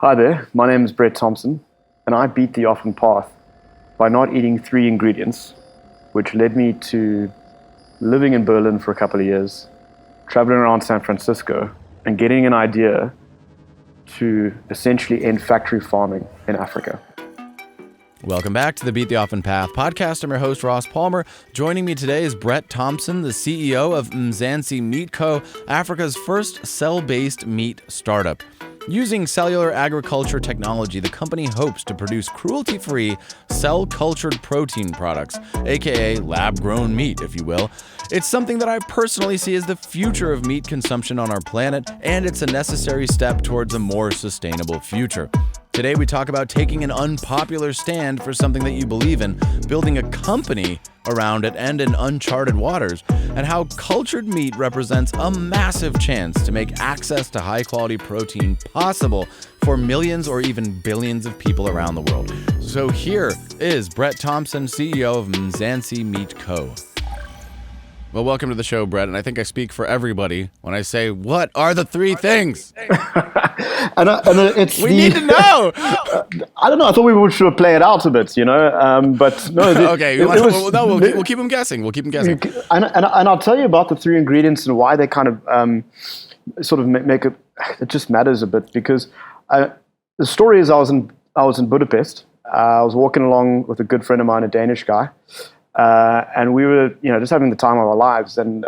Hi there, my name is Brett Thompson, and I beat the often path by not eating three ingredients, which led me to living in Berlin for a couple of years, traveling around San Francisco, and getting an idea to essentially end factory farming in Africa. Welcome back to the Beat the Often Path podcast. I'm your host, Ross Palmer. Joining me today is Brett Thompson, the CEO of Mzansi Meat Co., Africa's first cell-based meat startup. Using cellular agriculture technology, the company hopes to produce cruelty-free, cell-cultured protein products, aka lab-grown meat, if you will. It's something that I personally see as the future of meat consumption on our planet, and it's a necessary step towards a more sustainable future. Today, we talk about taking an unpopular stand for something that you believe in, building a company around it, and in uncharted waters, and how cultured meat represents a massive chance to make access to high-quality protein possible for millions or even billions of people around the world. So here is Brett Thompson, CEO of Mzansi Meat Co. Well, welcome to the show, Brett, and I think I speak for everybody when I say, what are the three things? We need to know. I don't know. I thought we should play it out a bit, but no. Okay, we'll keep them guessing. We'll keep them guessing. And I'll tell you about the three ingredients and why they kind of sort of make it. It just matters a bit because the story is I was in Budapest. I was walking along with a good friend of mine, a Danish guy. And we were, just having the time of our lives, and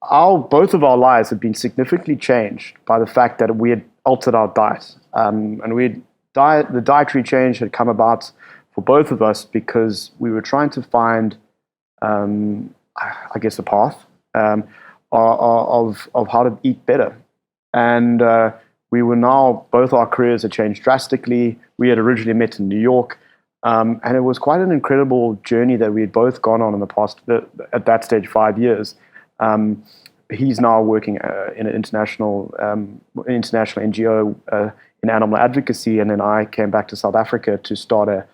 both of our lives had been significantly changed by the fact that we had altered our diet, and the dietary change had come about for both of us because we were trying to find, I guess, a path of how to eat better, and we were now both our careers had changed drastically. We had originally met in New York. And it was quite an incredible journey that we had both gone on in the past, at that stage, 5 years. He's now working in an international NGO in animal advocacy, and then I came back to South Africa to start a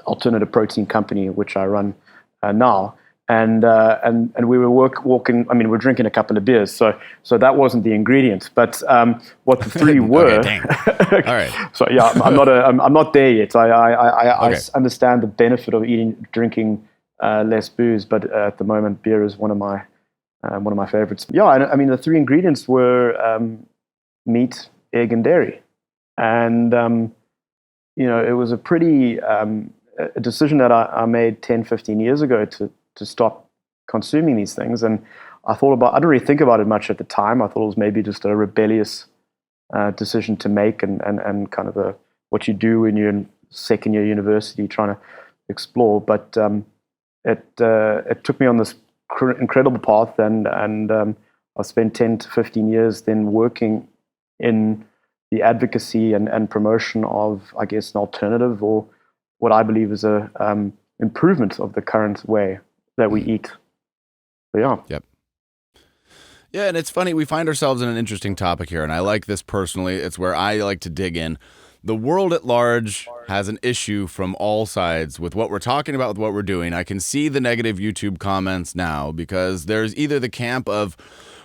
alternative protein company, which I run now. And we were walking. I mean, we're drinking a couple of beers, so that wasn't the ingredient. But what the three were. Okay, all right. So yeah, I'm not there yet. I Okay. understand the benefit of drinking less booze, but at the moment, beer is one of my favorites. Yeah, I mean, the three ingredients were meat, egg, and dairy, and it was a pretty a decision that I made 10, 15 years ago to stop consuming these things. And I didn't really think about it much at the time. I thought it was maybe just a rebellious decision to make and kind of what you do when you're in second year university trying to explore. But it took me on this incredible path, and I spent 10 to 15 years then working in the advocacy and promotion of, I guess, an alternative, or what I believe is a improvement of the current way that we eat. So, yeah. Yep. Yeah, and it's funny, we find ourselves in an interesting topic here, and I like this personally. It's where I like to dig in. The world at large has an issue from all sides with what we're talking about, with what we're doing. I can see the negative YouTube comments now because there's either the camp of,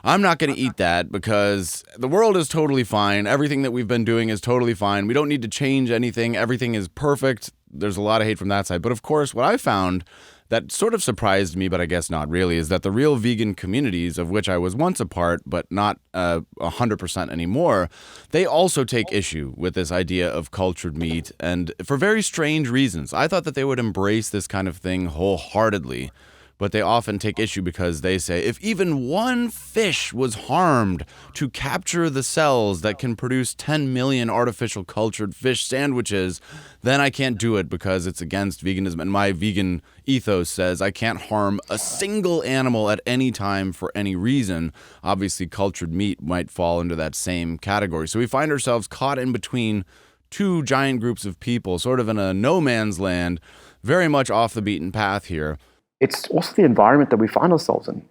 I'm not going to eat that because the world is totally fine. Everything that we've been doing is totally fine. We don't need to change anything. Everything is perfect. There's a lot of hate from that side. But of course, what I found that sort of surprised me, but I guess not really, is that the real vegan communities, of which I was once a part, but not 100% anymore, they also take issue with this idea of cultured meat, and for very strange reasons. I thought that they would embrace this kind of thing wholeheartedly, but they often take issue because they say, if even one fish was harmed to capture the cells that can produce 10 million artificial cultured fish sandwiches, then I can't do it because it's against veganism. And my vegan ethos says I can't harm a single animal at any time for any reason. Obviously, cultured meat might fall into that same category. So we find ourselves caught in between two giant groups of people, sort of in a no man's land, very much off the beaten path here. It's also the environment that we find ourselves in.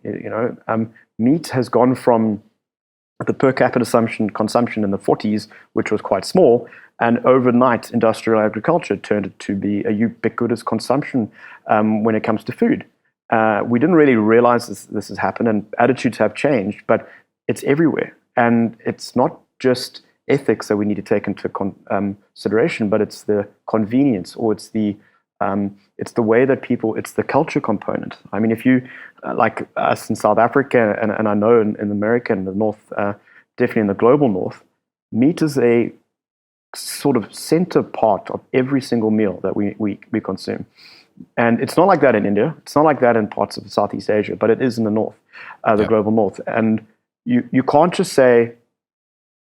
Meat has gone from the per capita consumption in the 40s, which was quite small, and overnight industrial agriculture turned it to be a ubiquitous consumption when it comes to food. We didn't really realize this has happened, and attitudes have changed, but it's everywhere. And it's not just ethics that we need to take into consideration, but it's the convenience, or it's the way that people, it's the culture component. I mean, if you, like us in South Africa, and I know in America and the North, definitely in the global North, meat is a sort of center part of every single meal that we consume. And it's not like that in India. It's not like that in parts of Southeast Asia, but it is in the North, the global North. And you can't just say,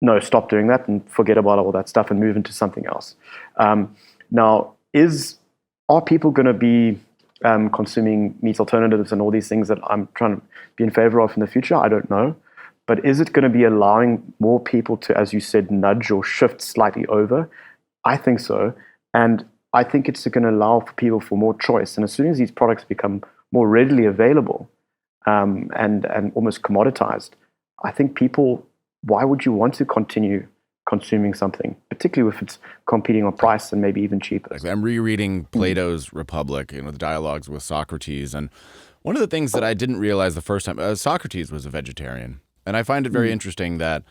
no, stop doing that and forget about all that stuff and move into something else. Now, are people going to be consuming meat alternatives and all these things that I'm trying to be in favor of in the future? I don't know. But is it going to be allowing more people to, as you said, nudge or shift slightly over? I think so. And I think it's going to allow for people for more choice. And as soon as these products become more readily available and almost commoditized, I think people, why would you want to continue consuming something, particularly if it's competing on price and maybe even cheaper? I'm rereading Plato's Republic, the dialogues with Socrates. And one of the things that I didn't realize the first time, Socrates was a vegetarian. And I find it very interesting that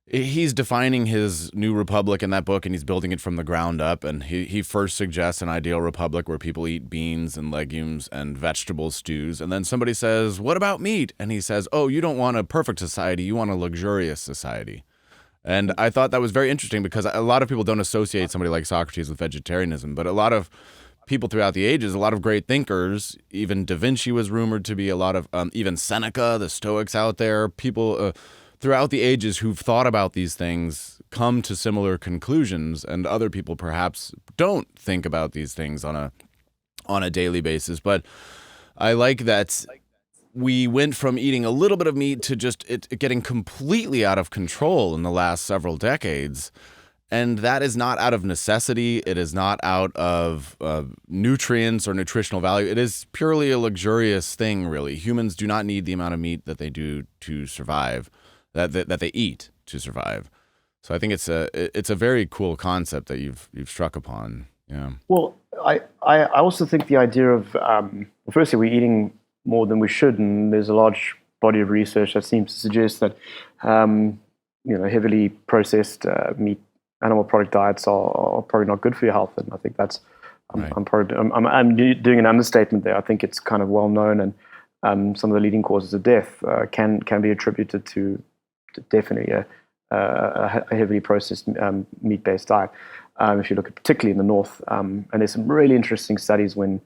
he's defining his new republic in that book, and he's building it from the ground up. And he first suggests an ideal republic where people eat beans and legumes and vegetable stews. And then somebody says, what about meat? And he says, oh, you don't want a perfect society. You want a luxurious society. And I thought that was very interesting because a lot of people don't associate somebody like Socrates with vegetarianism, but a lot of people throughout the ages, a lot of great thinkers, even Da Vinci was rumored to be, a lot of, even Seneca, the Stoics out there, people throughout the ages who've thought about these things come to similar conclusions, and other people perhaps don't think about these things on a daily basis. But I like that we went from eating a little bit of meat to just it getting completely out of control in the last several decades. And that is not out of necessity. It is not out of nutrients or nutritional value. It is purely a luxurious thing, really. Humans do not need the amount of meat that they do to survive, that they eat to survive. So I think it's a very cool concept that you've struck upon. Yeah. Well, I also think the idea of firstly, we're eating more than we should, and there's a large body of research that seems to suggest that heavily processed meat, animal product diets are probably not good for your health, and I think that's Right. I'm doing an understatement there. I think it's kind of well known, and some of the leading causes of death can be attributed to definitely a heavily processed meat-based diet. If you look at particularly in the North, and there's some really interesting studies when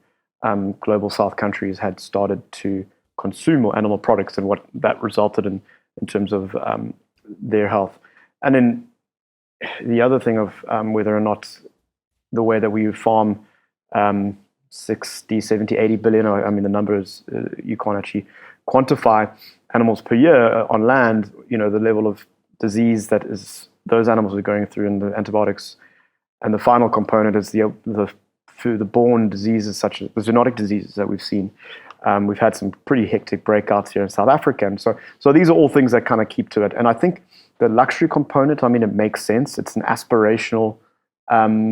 global South countries had started to consume more animal products and what that resulted in terms of their health. And then the other thing of whether or not the way that we farm 60, 70, 80 billion, I mean, the numbers you can't actually quantify animals per year on land, the level of disease that is those animals are going through and the antibiotics. And the final component is the borne diseases such as the zoonotic diseases that we've seen. We've had some pretty hectic breakouts here in South Africa. And so these are all things that kind of keep to it. And I think the luxury component, I mean, it makes sense. It's an aspirational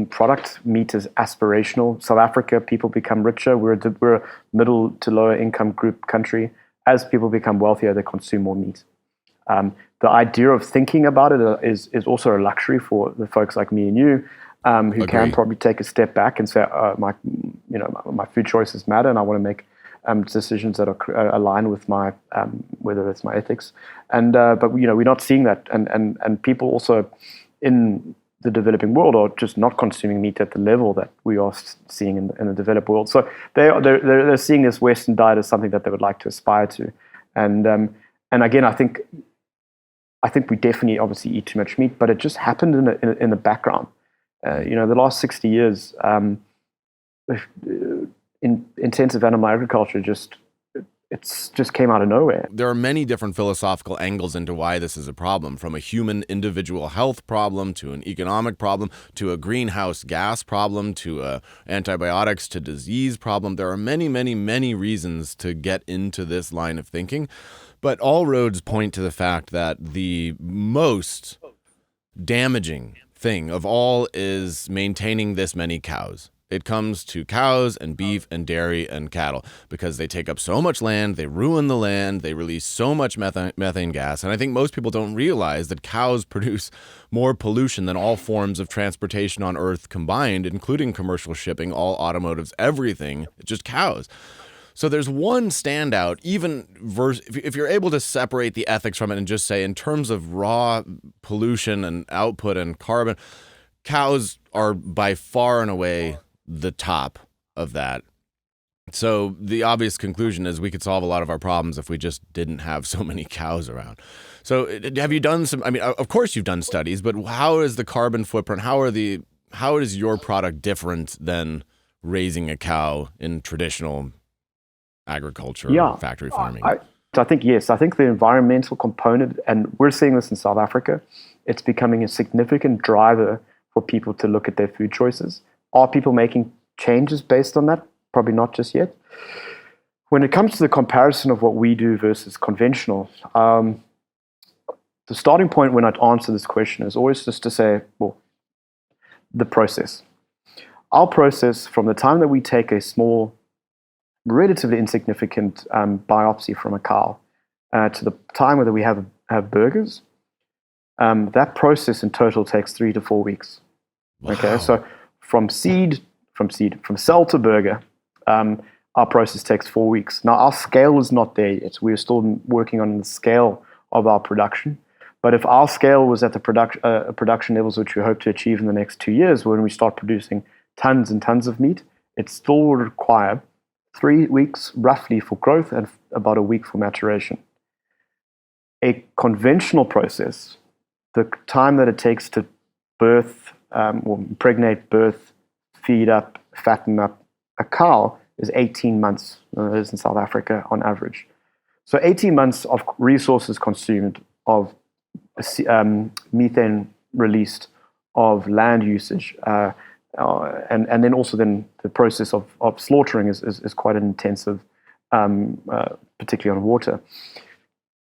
product. Meat is aspirational. South Africa, people become richer. We're a middle to lower income group country. As people become wealthier, they consume more meat. The idea of thinking about it is also a luxury for the folks like me and you, who can probably take a step back and say, my food choices matter, and I want to make decisions that are aligned with my whether it's my ethics. And but we're not seeing that, and people also in the developing world are just not consuming meat at the level that we are seeing in the developed world. So they're seeing this Western diet as something that they would like to aspire to, and again, I think we definitely obviously eat too much meat, but it just happened in the background. The last 60 years, in intensive animal agriculture just came out of nowhere. There are many different philosophical angles into why this is a problem, from a human individual health problem to an economic problem to a greenhouse gas problem to antibiotics to disease problem. There are many, many, many reasons to get into this line of thinking, but all roads point to the fact that the most damaging thing of all is maintaining this many cows. it comes to cows and beef and dairy and cattle, because they take up so much land, they ruin the land, they release so much methane gas. And I think most people don't realize that cows produce more pollution than all forms of transportation on Earth combined, including commercial shipping, all automotives, everything, just cows. So there's one standout, even if you're able to separate the ethics from it and just say, in terms of raw pollution and output and carbon, cows are by far and away the top of that. So the obvious conclusion is we could solve a lot of our problems if we just didn't have so many cows around. So have you done some, I mean, of course you've done studies, but how is the carbon footprint? How is your product different than raising a cow in traditional agriculture, factory farming? I think, yes. I think the environmental component, and we're seeing this in South Africa, it's becoming a significant driver for people to look at their food choices. Are people making changes based on that? Probably not just yet. When it comes to the comparison of what we do versus conventional, the starting point when I answer this question is always just to say, well, the process. Our process, from the time that we take a small, relatively insignificant biopsy from a cow to the time that we have burgers, that process in total takes 3 to 4 weeks. Wow. Okay, so from cell to burger, our process takes 4 weeks. Now, our scale is not there yet. We're still working on the scale of our production. But if our scale was at the production levels which we hope to achieve in the next 2 years, when we start producing tons and tons of meat, it still would require 3 weeks roughly for growth and about a week for maturation. A conventional process, the time that it takes to birth, or impregnate, birth, feed up, fatten up a cow is 18 months. It is in South Africa on average. So 18 months of resources consumed, of methane released, of land usage, and then also then the process of slaughtering is quite an intensive, particularly on water.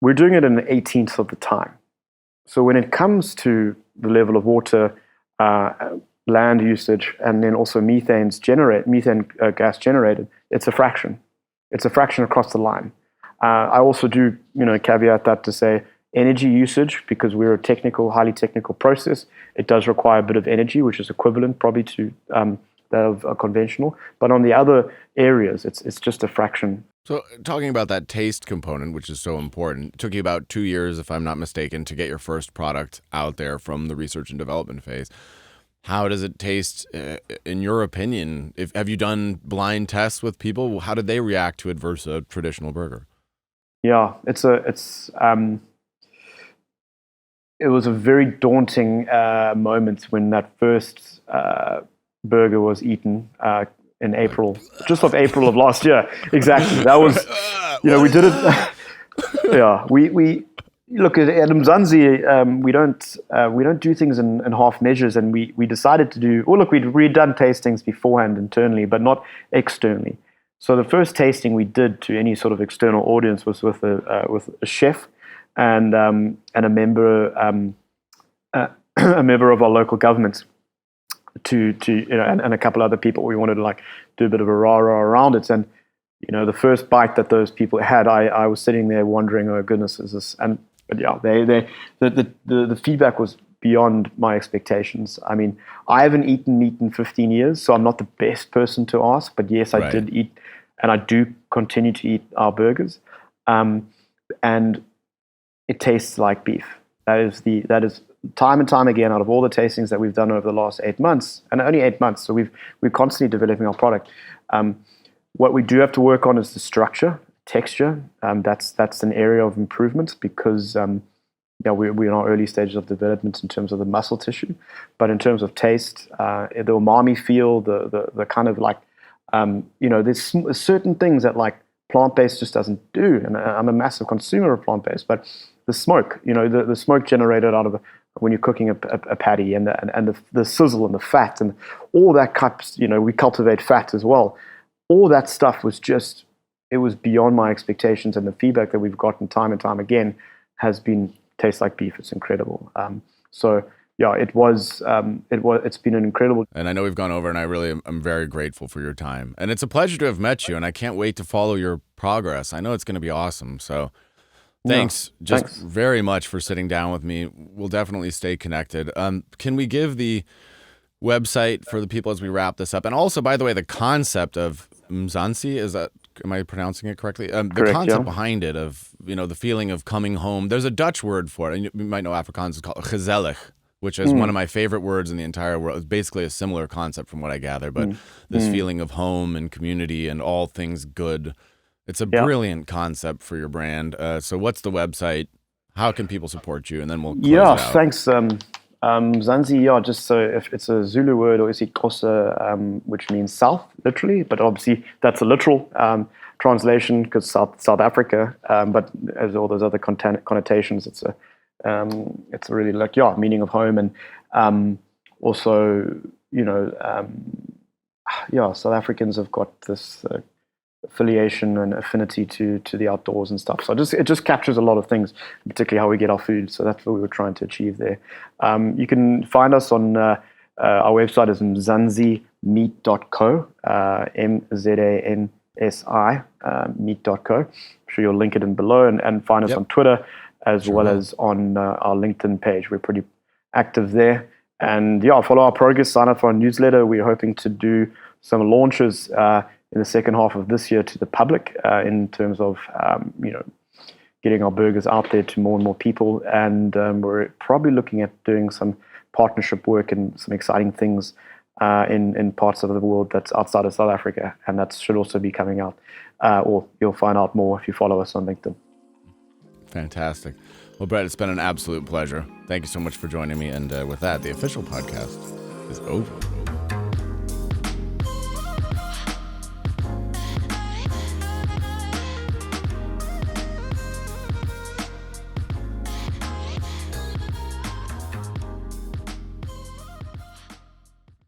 We're doing it in an 18th of the time. So when it comes to the level of water, land usage, and then also methane gas generated, it's a fraction. It's a fraction across the line. I also do, caveat that to say energy usage, because we're a highly technical process. It does require a bit of energy, which is equivalent probably to that of a conventional. But on the other areas, it's just a fraction. So talking about that taste component, which is so important, it took you about 2 years, if I'm not mistaken, to get your first product out there from the research and development phase. How does it taste, in your opinion? Have you done blind tests with people? How did they react to it versus a traditional burger? Yeah, it was a very daunting moment when that first burger was eaten in April, just of April of last year. Exactly. That was, we did it. Yeah, we look at Mzansi. We don't do things in half measures, and we decided to do. Well, look, we'd done tastings beforehand internally, but not externally. So the first tasting we did to any sort of external audience was with a chef and a member of our local government, and a couple other people. We wanted to do a bit of a rah-rah around it. And the first bite that those people had, I was sitting there wondering, oh goodness, is this? But yeah, the feedback was beyond my expectations. I mean, I haven't eaten meat in 15 years, so I'm not the best person to ask. But yes, I did eat, and I do continue to eat our burgers, and it tastes like beef. That is time and time again, out of all the tastings that we've done over the last 8 months, and only 8 months, so we're constantly developing our product. What we do have to work on is the structure, texture. That's an area of improvement because we're in our early stages of development in terms of the muscle tissue, but in terms of taste, the umami feel, the kind of there's certain things that plant-based just doesn't do, and I'm a massive consumer of plant-based, but the smoke, the smoke generated out of when you're cooking a patty, and the sizzle and the fat and all that cups, we cultivate fat as well. All that stuff was it was beyond my expectations, and the feedback that we've gotten time and time again has been tastes like beef. It's incredible. So yeah, it's been an incredible. And I know we've gone over, and I really am very grateful for your time. And it's a pleasure to have met you, and I can't wait to follow your progress. I know it's going to be awesome. So thanks Thanks. very much for sitting down with me. We'll definitely stay connected. Can we give the website for the people as we wrap this up? And also, by the way, the concept of Mzansi, am I pronouncing it correctly? The Correct, concept yeah. behind it of, the feeling of coming home. There's a Dutch word for it, and you might know Afrikaans is called gezellig, which is one of my favorite words in the entire world. It's basically a similar concept from what I gather, but this feeling of home and community and all things good. It's a brilliant concept for your brand. So what's the website? How can people support you? And then we'll close it out. Thanks. Mzansi, just so if it's a Zulu word, or isiXhosa, which means south, literally, but obviously that's a literal translation because South Africa, but as all those other connotations, it's really like, meaning of home. And also, South Africans have got this affiliation and affinity to the outdoors and stuff. So it just captures a lot of things, particularly how we get our food. So that's what we were trying to achieve there. You can find us on our website is mzansimeat.co, MZANSI meat.co. I'm sure you'll link it in below, and find us on Twitter as well as on our LinkedIn page. We're pretty active there. And follow our progress, sign up for our newsletter. We're hoping to do some launches in the second half of this year to the public in terms of, getting our burgers out there to more and more people. And we're probably looking at doing some partnership work and some exciting things in parts of the world that's outside of South Africa. And that should also be coming out, or you'll find out more if you follow us on LinkedIn. Fantastic. Well, Brett, it's been an absolute pleasure. Thank you so much for joining me. And with that, the official podcast is over.